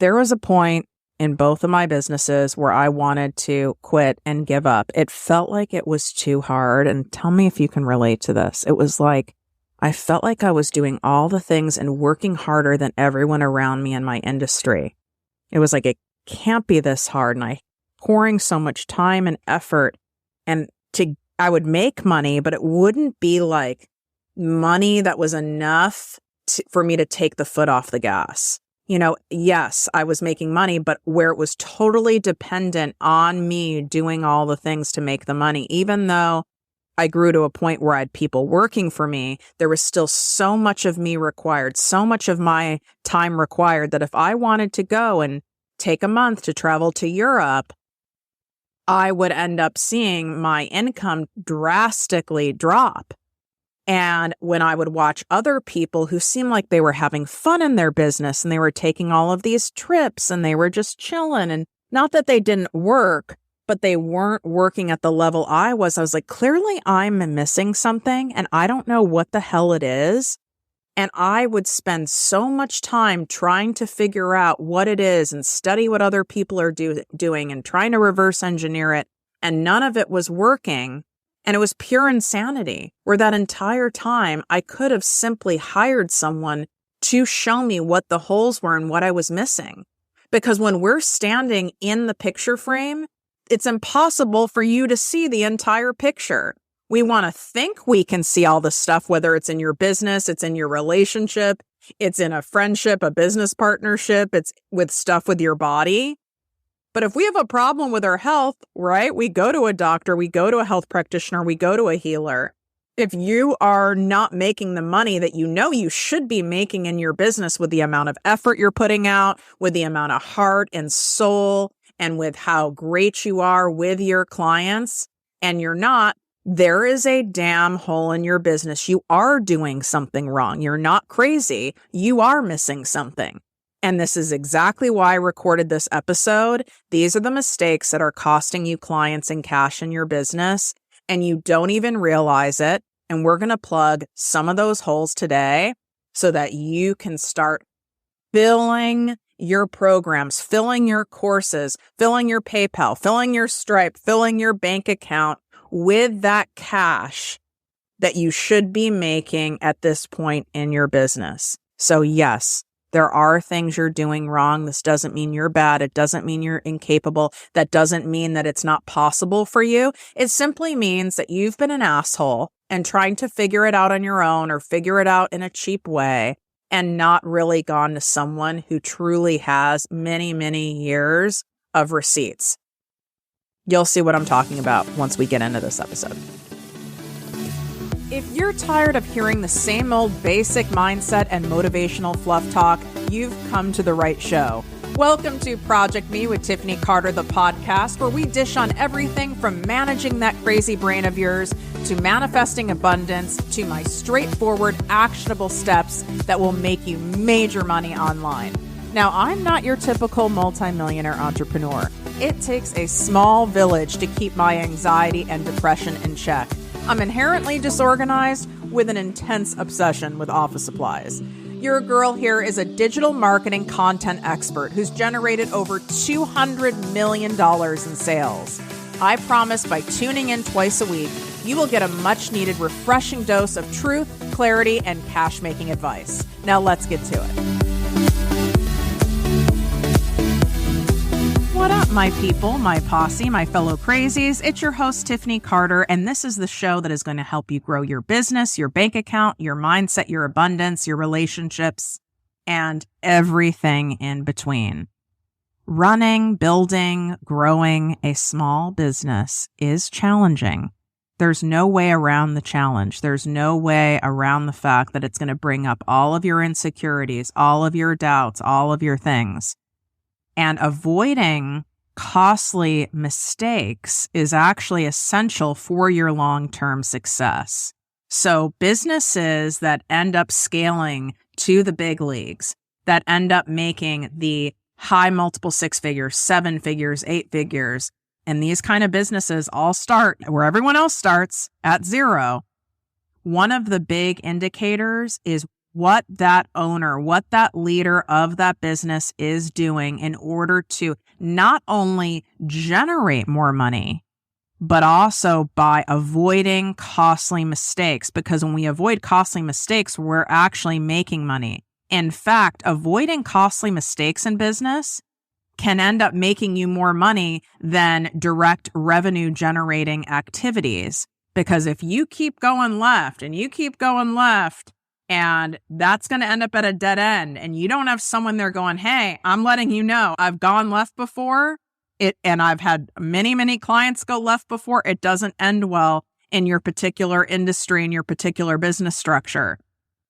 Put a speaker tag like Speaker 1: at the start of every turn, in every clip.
Speaker 1: there was a point in both of my businesses where I wanted to quit and give up. It felt like it was too hard. And tell me if you can relate to this. It was like, I felt like I was doing all the things and working harder than everyone around me in my industry. It was like, it can't be this hard. And I pouring so much time and effort, and I would make money, but it wouldn't be like money that was enough for me to take the foot off the gas. Yes, I was making money, but where it was totally dependent on me doing all the things to make the money, even though I grew to a point where I had people working for me, there was still so much of me required, so much of my time required that if I wanted to go and take a month to travel to Europe, I would end up seeing my income drastically drop. And when I would watch other people who seemed like they were having fun in their business and they were taking all of these trips and they were just chilling, and not that they didn't work, but they weren't working at the level I was like, clearly I'm missing something and I don't know what the hell it is. And I would spend so much time trying to figure out what it is and study what other people are doing and trying to reverse engineer it. And none of it was working. And it was pure insanity, where that entire time I could have simply hired someone to show me what the holes were and what I was missing. Because when we're standing in the picture frame, it's impossible for you to see the entire picture. We want to think we can see all the stuff, whether it's in your business, it's in your relationship, it's in a friendship, a business partnership, it's with stuff with your body. But if we have a problem with our health, right, we go to a doctor, we go to a health practitioner, we go to a healer. If you are not making the money that you know you should be making in your business with the amount of effort you're putting out, with the amount of heart and soul, and with how great you are with your clients, and you're not, there is a damn hole in your business. You are doing something wrong. You're not crazy. You are missing something. And this is exactly why I recorded this episode. These are the mistakes that are costing you clients and cash in your business, and you don't even realize it. And we're going to plug some of those holes today so that you can start filling your programs, filling your courses, filling your PayPal, filling your Stripe, filling your bank account with that cash that you should be making at this point in your business. So yes, there are things you're doing wrong. This doesn't mean you're bad. It doesn't mean you're incapable. That doesn't mean that it's not possible for you. It simply means that you've been an asshole and trying to figure it out on your own or figure it out in a cheap way and not really gone to someone who truly has many, many years of receipts. You'll see what I'm talking about once we get into this episode. If you're tired of hearing the same old basic mindset and motivational fluff talk, you've come to the right show. Welcome to ProjectME with Tiffany Carter, the podcast, where we dish on everything from managing that crazy brain of yours to manifesting abundance to my straightforward, actionable steps that will make you major money online. Now, I'm not your typical multimillionaire entrepreneur. It takes a small village to keep my anxiety and depression in check. I'm inherently disorganized with an intense obsession with office supplies. Your girl here is a digital marketing content expert who's generated over $200 million in sales. I promise by tuning in twice a week, you will get a much-needed refreshing dose of truth, clarity, and cash-making advice. Now let's get to it. What up, my people, my posse, my fellow crazies? It's your host, Tiffany Carter, and this is the show that is going to help you grow your business, your bank account, your mindset, your abundance, your relationships, and everything in between. Running, building, growing a small business is challenging. There's no way around the challenge. There's no way around the fact that it's going to bring up all of your insecurities, all of your doubts, all of your things. And avoiding costly mistakes is actually essential for your long-term success. So businesses that end up scaling to the big leagues, that end up making the high multiple 6 figures, 7 figures, 8 figures, and these kind of businesses all start where everyone else starts at zero. One of the big indicators is what that owner, what that leader of that business is doing in order to not only generate more money, but also by avoiding costly mistakes. Because when we avoid costly mistakes, we're actually making money. In fact, avoiding costly mistakes in business can end up making you more money than direct revenue generating activities. Because if you keep going left and you keep going left, and that's going to end up at a dead end, and you don't have someone there going, hey, I'm letting you know I've gone left before it, and I've had many, many clients go left before, it doesn't end well in your particular industry and your particular business structure.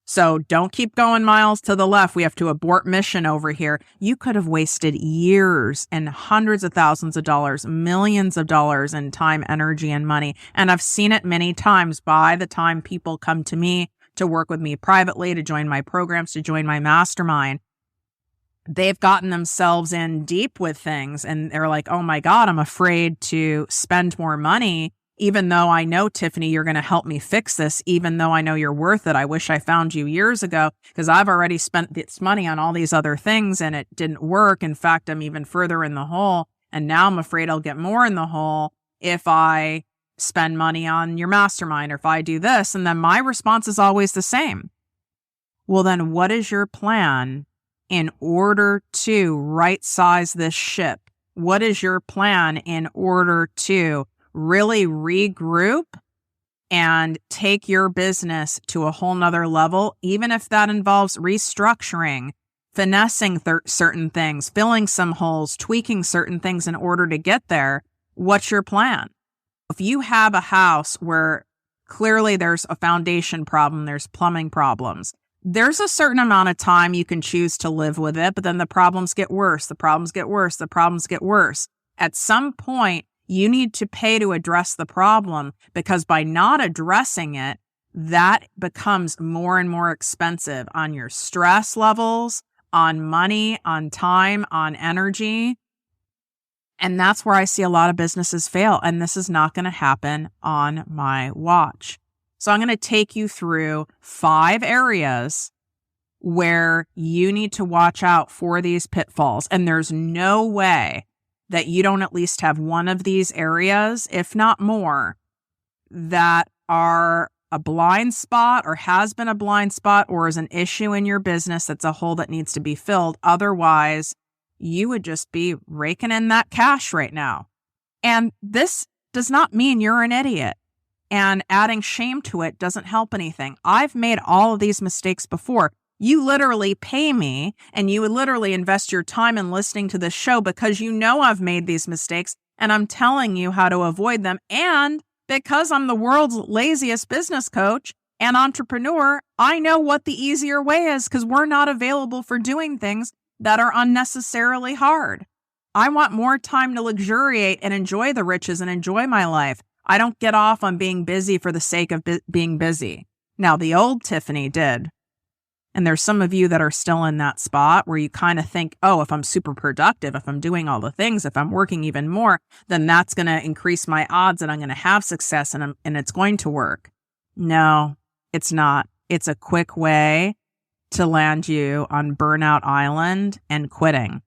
Speaker 1: So don't keep going miles to the left. We have to abort mission over here. You could have wasted years and hundreds of thousands of dollars, millions of dollars in time, energy, and money. And I've seen it many times by the time people come to me to work with me privately, to join my programs, to join my mastermind. They've gotten themselves in deep with things and they're like, oh my God, I'm afraid to spend more money. Even though I know, Tiffany, you're going to help me fix this, even though I know you're worth it. I wish I found you years ago because I've already spent this money on all these other things and it didn't work. In fact, I'm even further in the hole. And now I'm afraid I'll get more in the hole if I spend money on your mastermind or if I do this. And then my response is always the same. Well, then what is your plan in order to right size this ship? What is your plan in order to really regroup and take your business to a whole nother level, even if that involves restructuring, finessing certain things, filling some holes, tweaking certain things in order to get there? What's your plan? If you have a house where clearly there's a foundation problem, there's plumbing problems, there's a certain amount of time you can choose to live with it, but then the problems get worse, the problems get worse, the problems get worse. At some point, you need to pay to address the problem, because by not addressing it, that becomes more and more expensive on your stress levels, on money, on time, on energy. And that's where I see a lot of businesses fail. And this is not going to happen on my watch. So I'm going to take you through 5 areas where you need to watch out for these pitfalls. And there's no way that you don't at least have one of these areas, if not more, that are a blind spot or has been a blind spot or is an issue in your business that's a hole that needs to be filled. Otherwise, you would just be raking in that cash right now. And this does not mean you're an idiot. And adding shame to it doesn't help anything. I've made all of these mistakes before. You literally pay me and you would literally invest your time in listening to this show because you know I've made these mistakes and I'm telling you how to avoid them. And because I'm the world's laziest business coach and entrepreneur, I know what the easier way is because we're not available for doing things that are unnecessarily hard. I want more time to luxuriate and enjoy the riches and enjoy my life. I don't get off on being busy for the sake of being busy. Now, the old Tiffany did. And there's some of you that are still in that spot where you kind of think, oh, if I'm super productive, if I'm doing all the things, if I'm working even more, then that's going to increase my odds and I'm going to have success and it's going to work. No, it's not. It's a quick way to land you on Burnout Island and quitting.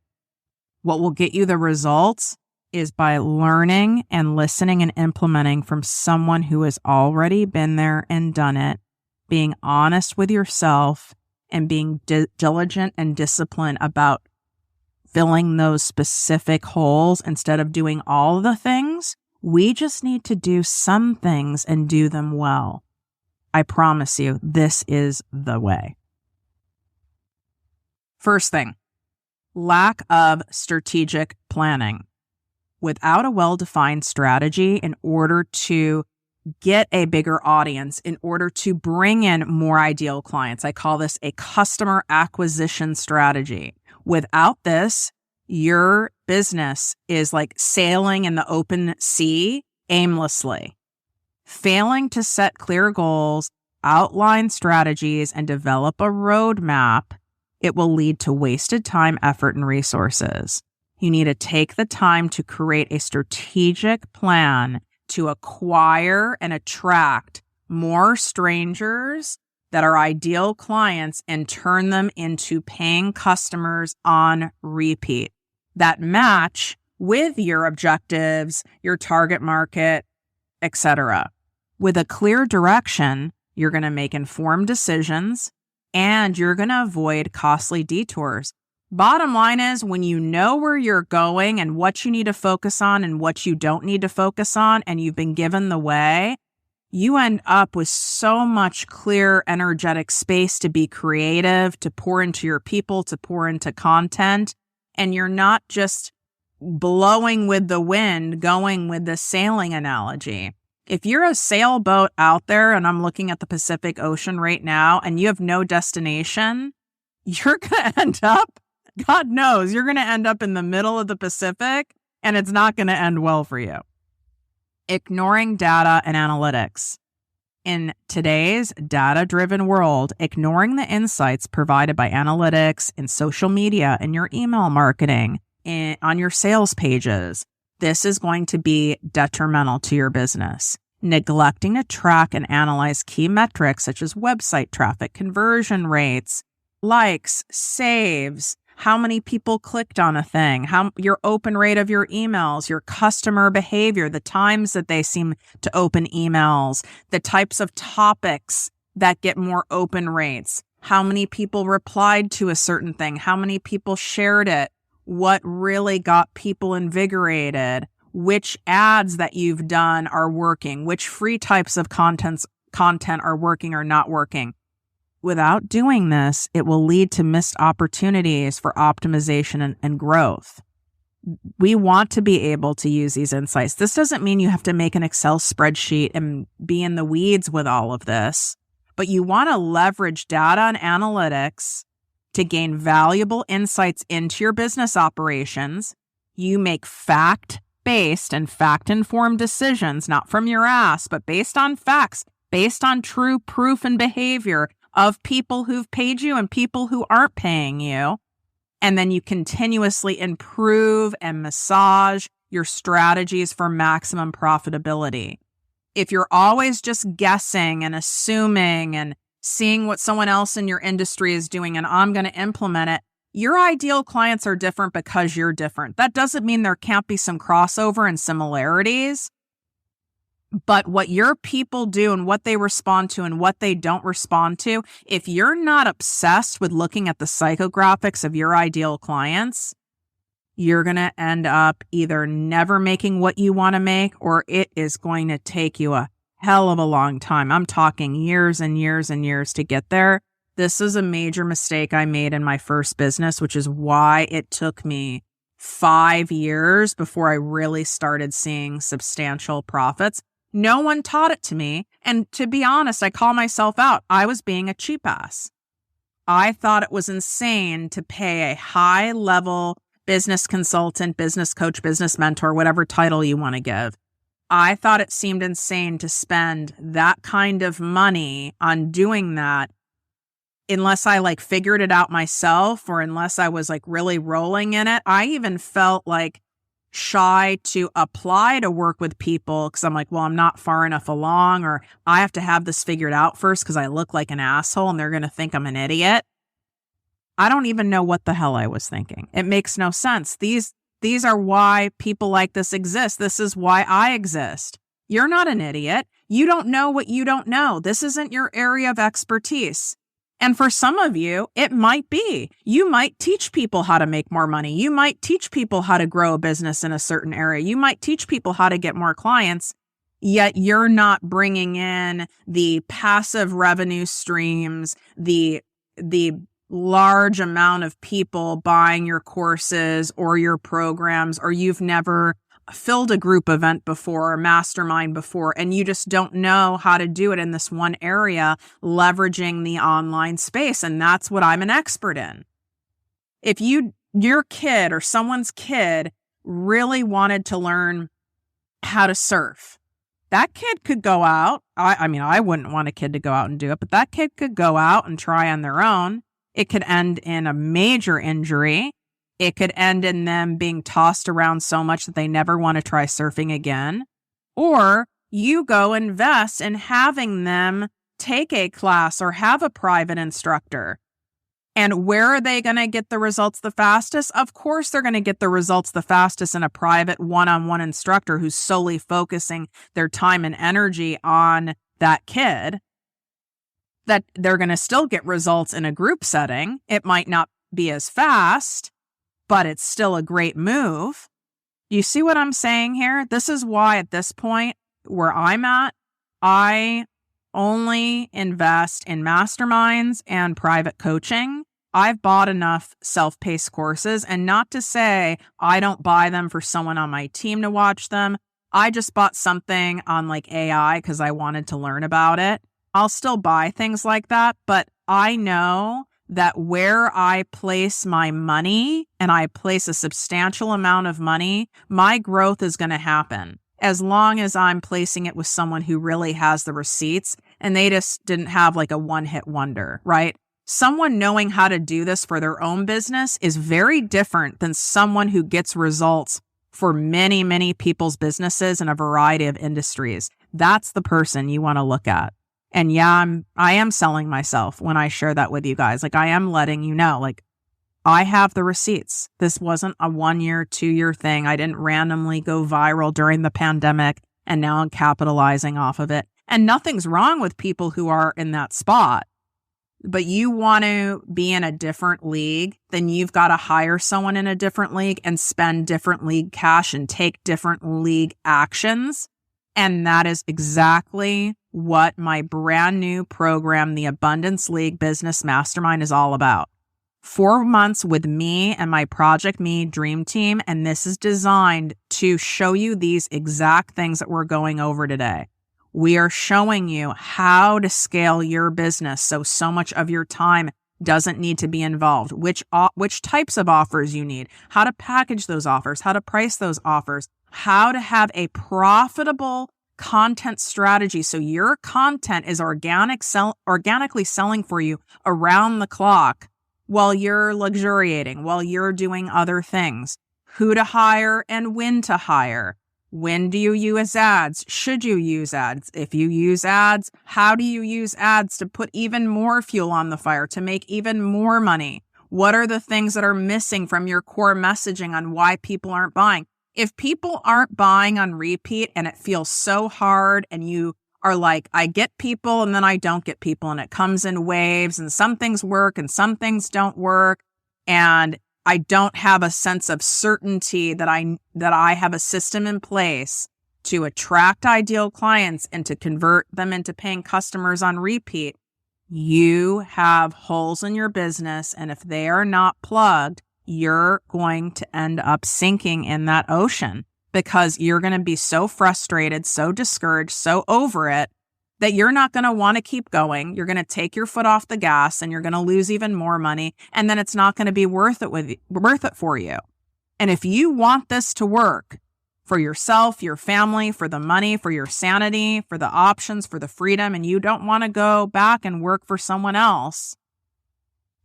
Speaker 1: What will get you the results is by learning and listening and implementing from someone who has already been there and done it, being honest with yourself, and being diligent and disciplined about filling those specific holes instead of doing all the things. We just need to do some things and do them well. I promise you, this is the way. First thing, lack of strategic planning. Without a well-defined strategy in order to get a bigger audience, in order to bring in more ideal clients. I call this a customer acquisition strategy. Without this, your business is like sailing in the open sea aimlessly. Failing to set clear goals, outline strategies, and develop a roadmap, it will lead to wasted time, effort, and resources. You need to take the time to create a strategic plan to acquire and attract more strangers that are ideal clients and turn them into paying customers on repeat that match with your objectives, your target market, etc. With a clear direction, you're going to make informed decisions and you're going to avoid costly detours. Bottom line is, when you know where you're going and what you need to focus on and what you don't need to focus on, and you've been given the way, you end up with so much clear, energetic space to be creative, to pour into your people, to pour into content. And you're not just blowing with the wind, going with the sailing analogy. If you're a sailboat out there, and I'm looking at the Pacific Ocean right now, and you have no destination, you're going to end up, God knows, you're going to end up in the middle of the Pacific, and it's not going to end well for you. Ignoring data and analytics. In today's data-driven world, ignoring the insights provided by analytics in social media and your email marketing on your sales pages, this is going to be detrimental to your business. Neglecting to track and analyze key metrics such as website traffic, conversion rates, likes, saves, how many people clicked on a thing, your open rate of your emails, your customer behavior, the times that they seem to open emails, the types of topics that get more open rates, how many people replied to a certain thing, how many people shared it, what really got people invigorated, which ads that you've done are working, which free types of content are working or not working. Without doing this, it will lead to missed opportunities for optimization and growth. We want to be able to use these insights. This doesn't mean you have to make an Excel spreadsheet and be in the weeds with all of this, but you want to leverage data and analytics to gain valuable insights into your business operations. You make fact-based and fact-informed decisions, not from your ass, but based on facts, based on true proof and behavior of people who've paid you and people who aren't paying you. And then you continuously improve and massage your strategies for maximum profitability. If you're always just guessing and assuming and seeing what someone else in your industry is doing and I'm going to implement it, your ideal clients are different because you're different. That doesn't mean there can't be some crossover and similarities. But what your people do and what they respond to and what they don't respond to, if you're not obsessed with looking at the psychographics of your ideal clients, you're going to end up either never making what you want to make, or it is going to take you a hell of a long time. I'm talking years and years and years to get there. This is a major mistake I made in my first business, which is why it took me 5 years before I really started seeing substantial profits. No one taught it to me. And to be honest, I call myself out. I was being a cheap ass. I thought it was insane to pay a high-level business consultant, business coach, business mentor, whatever title you want to give. I thought it seemed insane to spend that kind of money on doing that unless I figured it out myself or unless I was really rolling in it. I even felt shy to apply to work with people because I'm well, I'm not far enough along, or I have to have this figured out first because I look like an asshole and they're going to think I'm an idiot. I don't even know what the hell I was thinking. It makes no sense. These are why people like this exist. This is why I exist. You're not an idiot. You don't know what you don't know. This isn't your area of expertise. And for some of you, it might be. You might teach people how to make more money. You might teach people how to grow a business in a certain area. You might teach people how to get more clients, yet you're not bringing in the passive revenue streams, the large amount of people buying your courses or your programs, or you've never filled a group event before or mastermind before, and you just don't know how to do it in this one area, leveraging the online space. And that's what I'm an expert in. If your kid or someone's kid really wanted to learn how to surf, that kid could go out. I wouldn't want a kid to go out and do it, but that kid could go out and try on their own. It could end in a major injury. It could end in them being tossed around so much that they never want to try surfing again. Or you go invest in having them take a class or have a private instructor. And where are they going to get the results the fastest? Of course, they're going to get the results the fastest in a private one-on-one instructor who's solely focusing their time and energy on that kid. That they're going to still get results in a group setting. It might not be as fast, but it's still a great move. You see what I'm saying here? This is why at this point where I'm at, I only invest in masterminds and private coaching. I've bought enough self-paced courses, and not to say I don't buy them for someone on my team to watch them. I just bought something on like AI because I wanted to learn about it. I'll still buy things like that, but I know that where I place my money, and I place a substantial amount of money, my growth is going to happen as long as I'm placing it with someone who really has the receipts and they just didn't have like a one-hit wonder, right? Someone knowing how to do this for their own business is very different than someone who gets results for many, many people's businesses in a variety of industries. That's the person you want to look at. And yeah, I am selling myself when I share that with you guys. Like, I am letting you know, like, I have the receipts. This wasn't a 1 year, 2 year thing. I didn't randomly go viral during the pandemic and now I'm capitalizing off of it. And nothing's wrong with people who are in that spot. But you want to be in a different league, then you've got to hire someone in a different league and spend different league cash and take different league actions. And that is exactly what my brand new program, the Abundance League Business Mastermind, is all about. 4 months with me and my ProjectME dream team. And this is designed to show you these exact things that we're going over today. We are showing you how to scale your business so much of your time doesn't need to be involved, which types of offers you need, how to package those offers, how to price those offers, how to have a profitable content strategy so your content is organically selling for you around the clock while you're luxuriating, while you're doing other things, who to hire and when to hire. When do you use ads? Should you use ads? If you use ads, how do you use ads to put even more fuel on the fire, to make even more money? What are the things that are missing from your core messaging on why people aren't buying? If people aren't buying on repeat and it feels so hard and you are like, I get people and then I don't get people and it comes in waves and some things work and some things don't work, and I don't have a sense of certainty that I have a system in place to attract ideal clients and to convert them into paying customers on repeat, you have holes in your business. And if they are not plugged, you're going to end up sinking in that ocean because you're going to be so frustrated, so discouraged, so over it that you're not going to want to keep going. You're going to take your foot off the gas and you're going to lose even more money. And then it's not going to be worth it for you. And if you want this to work for yourself, your family, for the money, for your sanity, for the options, for the freedom, and you don't want to go back and work for someone else,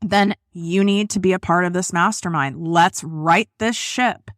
Speaker 1: then you need to be a part of this mastermind. Let's right this ship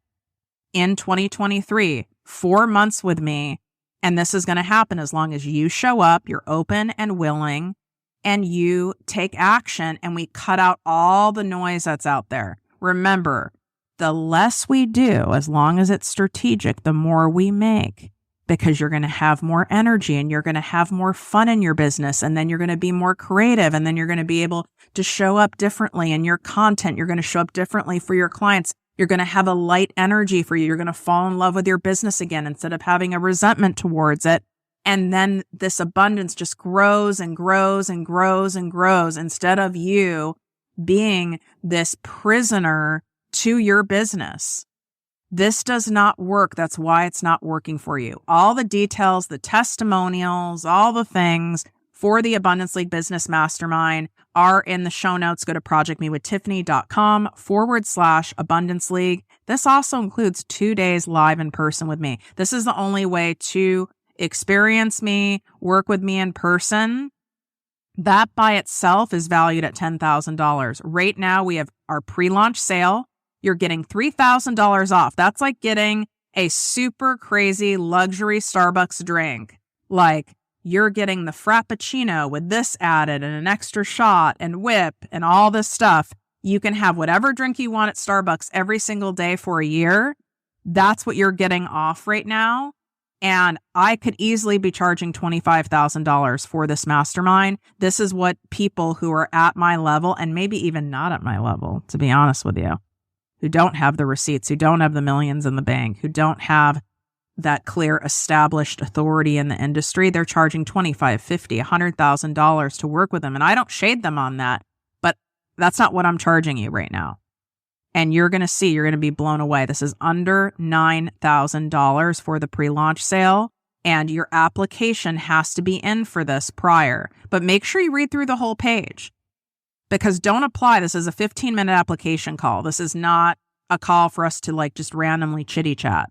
Speaker 1: in 2023, 4 months with me. And this is going to happen as long as you show up, you're open and willing, and you take action, and we cut out all the noise that's out there. Remember, the less we do, as long as it's strategic, the more we make, because you're going to have more energy and you're going to have more fun in your business. And then you're going to be more creative. And then you're going to be able to show up differently in your content. You're going to show up differently for your clients. You're going to have a light energy for you. You're going to fall in love with your business again instead of having a resentment towards it. And then this abundance just grows and grows and grows and grows instead of you being this prisoner to your business. This does not work. That's why it's not working for you. All the details, the testimonials, all the things for the Abundance League Business Mastermind are in the show notes. Go to projectmewithtiffany.com/Abundance League. This also includes 2 days live in person with me. This is the only way to experience me, work with me in person. That by itself is valued at $10,000. Right now, we have our pre-launch sale. You're getting $3,000 off. That's like getting a super crazy luxury Starbucks drink. Like, you're getting the Frappuccino with this added and an extra shot and whip and all this stuff. You can have whatever drink you want at Starbucks every single day for a year. That's what you're getting off right now. And I could easily be charging $25,000 for this mastermind. This is what people who are at my level, and maybe even not at my level, to be honest with you, who don't have the receipts, who don't have the millions in the bank, who don't have that clear established authority in the industry, they're charging $25,000, $50,000, $100,000 to work with them. And I don't shade them on that, but that's not what I'm charging you right now. And you're going to be blown away. This is under $9,000 for the pre-launch sale. And your application has to be in for this prior. But make sure you read through the whole page. Because don't apply. This is a 15-minute application call. This is not a call for us to just randomly chitty chat.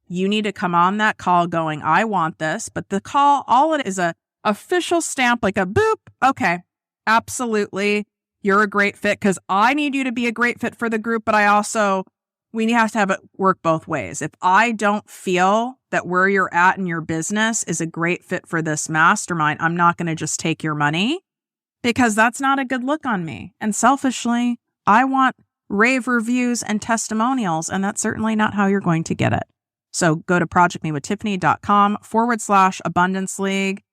Speaker 1: You need to come on that call going, I want this. But the call, all it is a official stamp, like a boop. Okay, absolutely. You're a great fit, because I need you to be a great fit for the group, but we have to have it work both ways. If I don't feel that where you're at in your business is a great fit for this mastermind, I'm not going to just take your money, because that's not a good look on me. And selfishly, I want rave reviews and testimonials, and that's certainly not how you're going to get it. So go to projectmewithtiffany.com/abundance league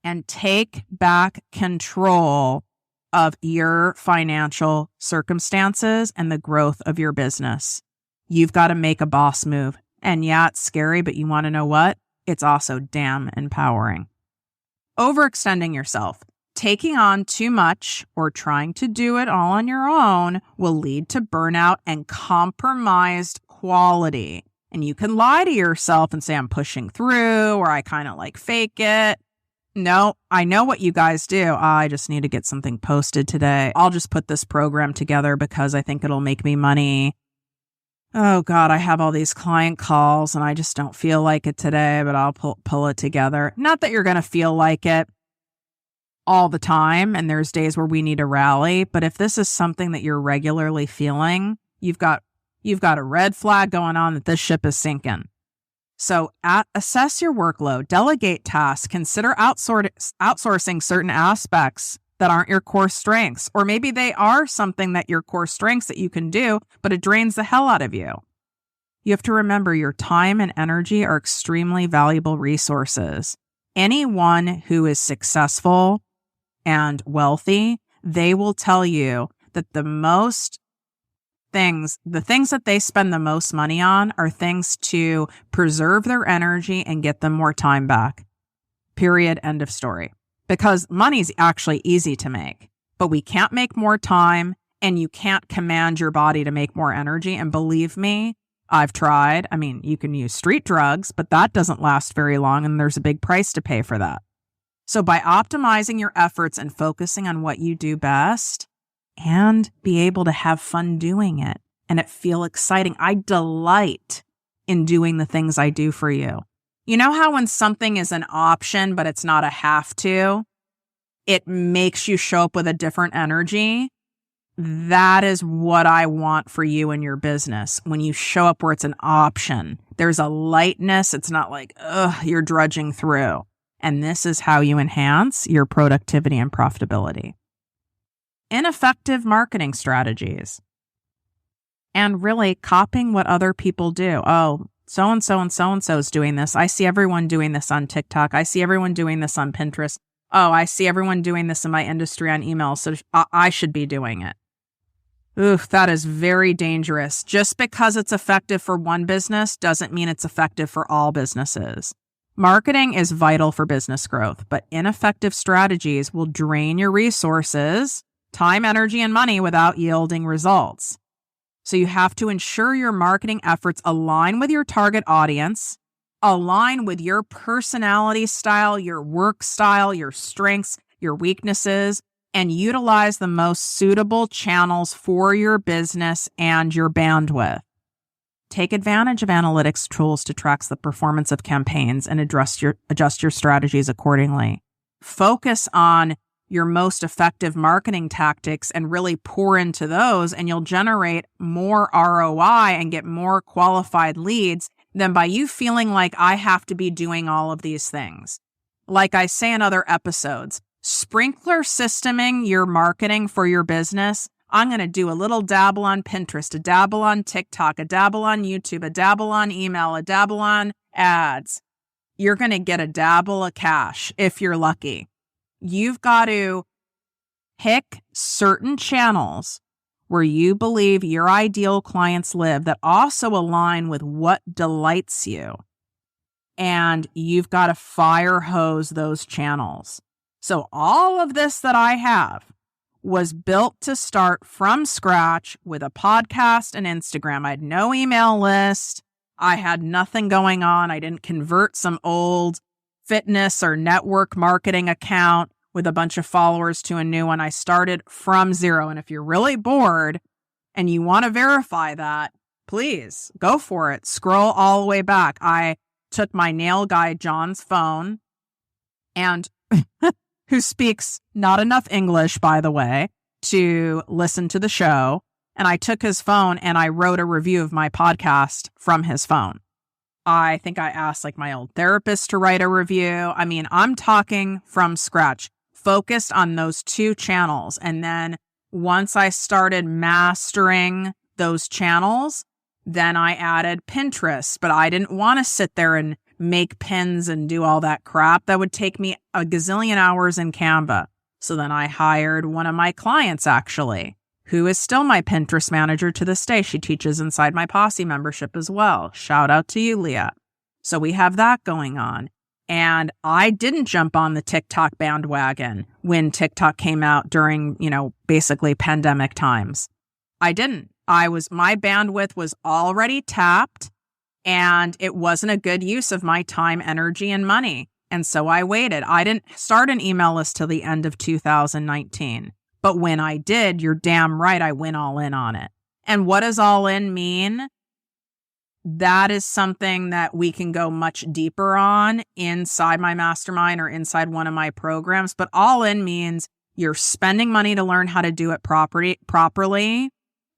Speaker 1: and take back control of your financial circumstances and the growth of your business. You've got to make a boss move. And yeah, it's scary, but you want to know what? It's also damn empowering. Overextending yourself. Taking on too much or trying to do it all on your own will lead to burnout and compromised quality. And you can lie to yourself and say, I'm pushing through, or I kind of fake it. No, I know what you guys do. I just need to get something posted today. I'll just put this program together because I think it'll make me money. Oh God, I have all these client calls and I just don't feel like it today, but I'll pull it together. Not that you're going to feel like it all the time, and there's days where we need a rally, but if this is something that you're regularly feeling, you've got a red flag going on that this ship is sinking. So assess your workload, delegate tasks, consider outsourcing certain aspects that aren't your core strengths, or maybe they are something that your core strengths that you can do, but it drains the hell out of you. You have to remember your time and energy are extremely valuable resources. Anyone who is successful and wealthy, they will tell you that the things that they spend the most money on are things to preserve their energy and get them more time back. Period. End of story. Because money's actually easy to make, but we can't make more time, and you can't command your body to make more energy. And believe me, I've tried. I mean, you can use street drugs, but that doesn't last very long, and there's a big price to pay for that. So by optimizing your efforts and focusing on what you do best, and be able to have fun doing it and it feel exciting. I delight in doing the things I do for you. You know how when something is an option, but it's not a have to, it makes you show up with a different energy? That is what I want for you in your business. When you show up where it's an option, there's a lightness. It's not like, you're drudging through. And this is how you enhance your productivity and profitability. Ineffective marketing strategies, and really copying what other people do. Oh, so-and-so and so-and-so is doing this. I see everyone doing this on TikTok. I see everyone doing this on Pinterest. Oh, I see everyone doing this in my industry on email, so I should be doing it. Oof, that is very dangerous. Just because it's effective for one business doesn't mean it's effective for all businesses. Marketing is vital for business growth, but ineffective strategies will drain your resources, time, energy, and money without yielding results. So you have to ensure your marketing efforts align with your target audience, align with your personality style, your work style, your strengths, your weaknesses, and utilize the most suitable channels for your business and your bandwidth. Take advantage of analytics tools to track the performance of campaigns and adjust your strategies accordingly. Focus on your most effective marketing tactics and really pour into those, and you'll generate more ROI and get more qualified leads than by you feeling like I have to be doing all of these things. like I say in other episodes, sprinkler systeming your marketing for your business. I'm going to do a little dabble on Pinterest, a dabble on TikTok, a dabble on YouTube, a dabble on email, a dabble on ads. You're going to get a dabble of cash if you're lucky. You've got to pick certain channels where you believe your ideal clients live that also align with what delights you. And you've got to fire hose those channels. So all of this that I have was built to start from scratch with a podcast and Instagram. I had no email list. I had nothing going on. I didn't convert some old fitness or network marketing account with a bunch of followers to a new one. I started from zero. And if you're really bored and you want to verify that, please go for it. Scroll all the way back. I took my nail guy, John's phone, and who speaks not enough English, by the way, to listen to the show. And I took his phone and I wrote a review of my podcast from his phone. I think I asked like my old therapist to write a review. I mean, I'm talking from scratch, focused on those two channels. And then once I started mastering those channels, then I added Pinterest, but I didn't want to sit there and make pins and do all that crap. That would take me a gazillion hours in Canva. So then I hired one of my clients, actually, who is still my Pinterest manager to this day. She teaches inside my Posse membership as well. Shout out to you, Leah. So we have that going on. And I didn't jump on the TikTok bandwagon when TikTok came out during, basically pandemic times. I didn't. My bandwidth was already tapped, and it wasn't a good use of my time, energy, and money. And so I waited. I didn't start an email list till the end of 2019. But when I did, you're damn right, I went all in on it. And what does all in mean? That is something that we can go much deeper on inside my mastermind or inside one of my programs. But all in means you're spending money to learn how to do it properly.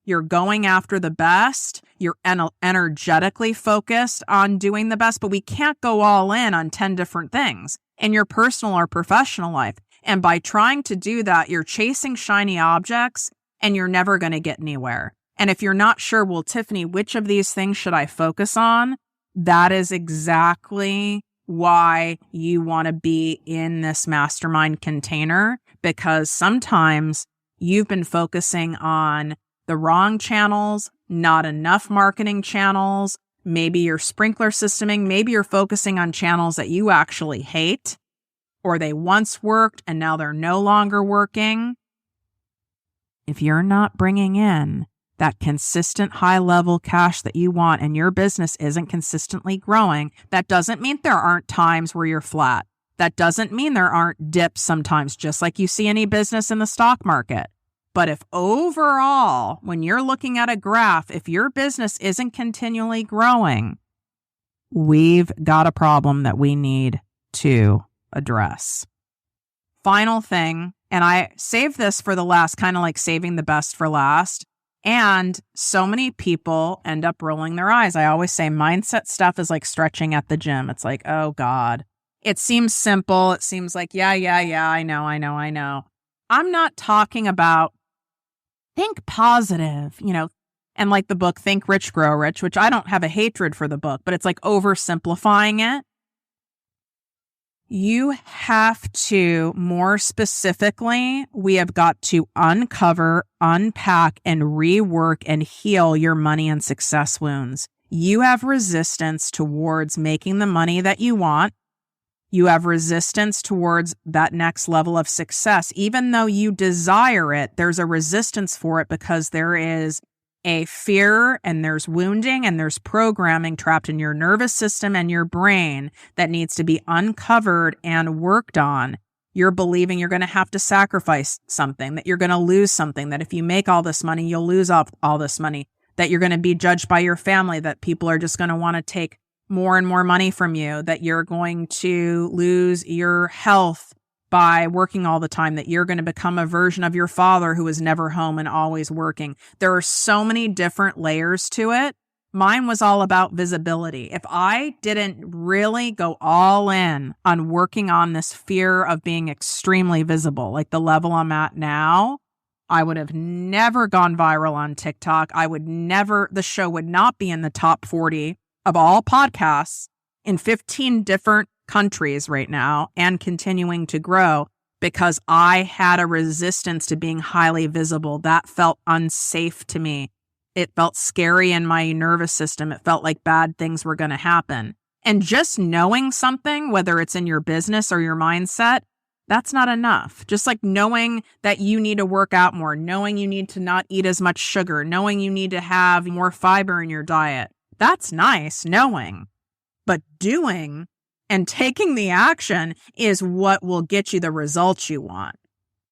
Speaker 1: You're going after the best. You're energetically focused on doing the best, but we can't go all in on 10 different things in your personal or professional life. And by trying to do that, you're chasing shiny objects and you're never going to get anywhere. And if you're not sure, well, Tiffany, which of these things should I focus on? That is exactly why you want to be in this mastermind container, because sometimes you've been focusing on the wrong channels, not enough marketing channels. Maybe you're sprinkler systeming. Maybe you're focusing on channels that you actually hate, or they once worked and now they're no longer working. If you're not bringing in that consistent high level cash that you want and your business isn't consistently growing, that doesn't mean there aren't times where you're flat. That doesn't mean there aren't dips sometimes, just like you see any business in the stock market. But if overall, when you're looking at a graph, if your business isn't continually growing, we've got a problem that we need to address. Final thing, and I saved this for the last, kind of like saving the best for last. And so many people end up rolling their eyes. I always say mindset stuff is like stretching at the gym. It's like, oh God, it seems simple. It seems like, yeah, I know. I'm not talking about think positive, and like the book, Think Rich, Grow Rich, which I don't have a hatred for the book, but it's like oversimplifying it. You have to, more specifically, we have got to uncover, unpack, and rework and heal your money and success wounds. You have resistance towards making the money that you want. You have resistance towards that next level of success. Even though you desire it, there's a resistance for it because there is a fear and there's wounding and there's programming trapped in your nervous system and your brain that needs to be uncovered and worked on. You're believing you're going to have to sacrifice something, that you're going to lose something, that if you make all this money, you'll lose all this money, that you're going to be judged by your family, that people are just going to want to take more and more money from you, that you're going to lose your health by working all the time, that you're going to become a version of your father who is never home and always working. There are so many different layers to it. Mine was all about visibility. If I didn't really go all in on working on this fear of being extremely visible, like the level I'm at now, I would have never gone viral on TikTok. The show would not be in the top 40 of all podcasts in 15 different countries right now and continuing to grow because I had a resistance to being highly visible. That felt unsafe to me. It felt scary in my nervous system. It felt like bad things were going to happen. And just knowing something, whether it's in your business or your mindset, that's not enough. Just like knowing that you need to work out more, knowing you need to not eat as much sugar, knowing you need to have more fiber in your diet. That's nice, knowing. But doing and taking the action is what will get you the results you want.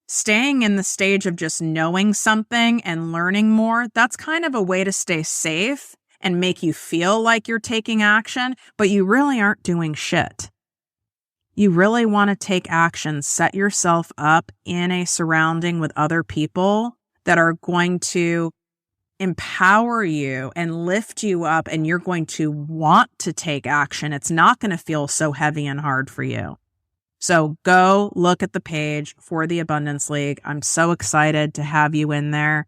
Speaker 1: Staying in the stage of just knowing something and learning more, that's kind of a way to stay safe and make you feel like you're taking action, but you really aren't doing shit. You really want to take action, set yourself up in a surrounding with other people that are going to empower you and lift you up, and you're going to want to take action. It's not going to feel so heavy and hard for you. So go look at the page for the Abundance League. I'm so excited to have you in there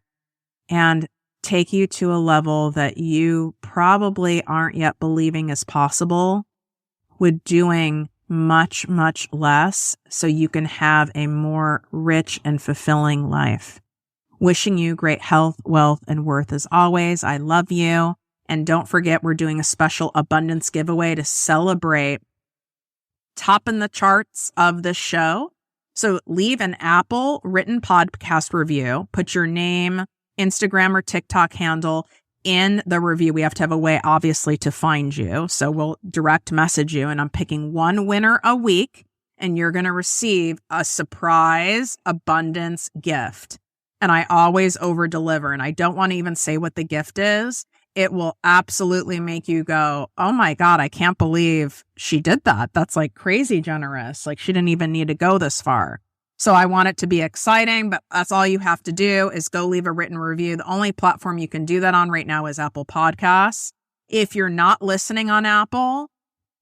Speaker 1: and take you to a level that you probably aren't yet believing is possible with doing much, much less so you can have a more rich and fulfilling life. Wishing you great health, wealth, and worth as always. I love you. And don't forget, we're doing a special abundance giveaway to celebrate topping the charts of the show. So leave an Apple written podcast review, put your name, Instagram or TikTok handle in the review. We have to have a way, obviously, to find you. So we'll direct message you, and I'm picking one winner a week, and you're going to receive a surprise abundance gift. And I always over deliver, and I don't want to even say what the gift is. It will absolutely make you go, oh my God, I can't believe she did that. That's like crazy generous. Like she didn't even need to go this far. So I want it to be exciting, but that's all you have to do is go leave a written review. The only platform you can do that on right now is Apple Podcasts. If you're not listening on Apple,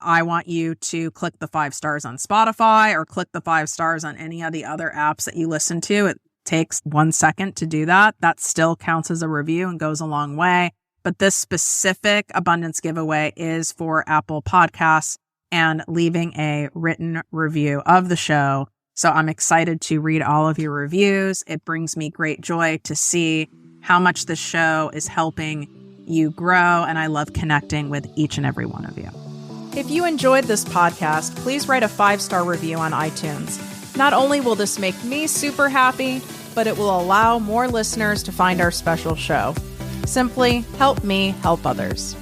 Speaker 1: I want you to click the 5 stars on Spotify or click the 5 stars on any of the other apps that you listen to. It takes 1 second to do that. That still counts as a review and goes a long way. But this specific abundance giveaway is for Apple Podcasts and leaving a written review of the show. So I'm excited to read all of your reviews. It brings me great joy to see how much the show is helping you grow. And I love connecting with each and every one of you. If you enjoyed this podcast, please write a 5-star review on iTunes. Not only will this make me super happy, but it will allow more listeners to find our special show. Simply help me help others.